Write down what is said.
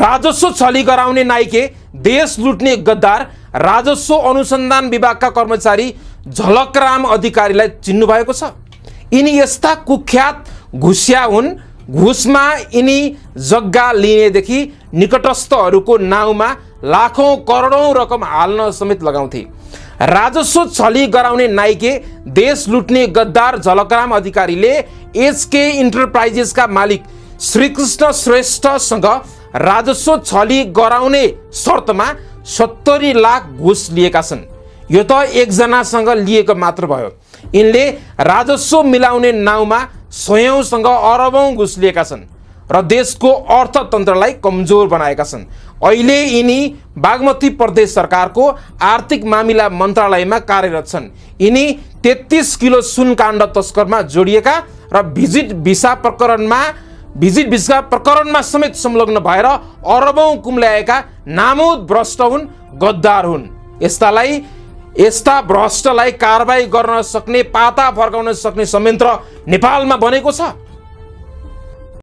राजस्व छली गराउने नाइके, देश लुट्ने गद्दार, राजस्व अनुसन्धान विभागका कर्मचारी झलकराम अधिकारीलाई चिन्नु भएको छ? यिनी यस्ता कुख्यात घुसिया हुन्। घुसमा यिनी जग्गा लिनेदेखि निकटस्थहरूको नाउँमा लाखौं करोडौं रकम हाल्न समेत लगाउँथे। राजस्व छली गराउने नाइके, देश लुट्ने गद्दार झलकराम अधिकारीले एसके इन्टरप्राइजेसका मालिक श्रीकृष्ण श्रेष्ठसँग राजस्व छली गराउने शर्तमा 70 लाख घुस लिएका छन्। यो त एकजनासँग लिएको मात्र भयो। यिनले राजस्व मिलाउने नाउँमा सयौंसँग अरबौं घुस लिएका छन् र देशको अर्थतन्त्रलाई कमजोर बनाएका छन्। अहिले यिनी बागमती प्रदेश सरकारको आर्थिक मामिला मन्त्रालयमा कार्यरत छन्। यिनी 33 किलो सुनकाण्ड तस्करमा जोडिएका र भिजिट भिसा प्रकरणमा समेत संलग्न भएर अरबौं कुम्ल्याएका नामुद भ्रष्ट हुन्, गद्दार हुन्। यस्ता भ्रष्टलाई कारबाही गर्न सक्ने, पाता फर्काउन सक्ने संयन्त्र नेपालमा बनेको छ।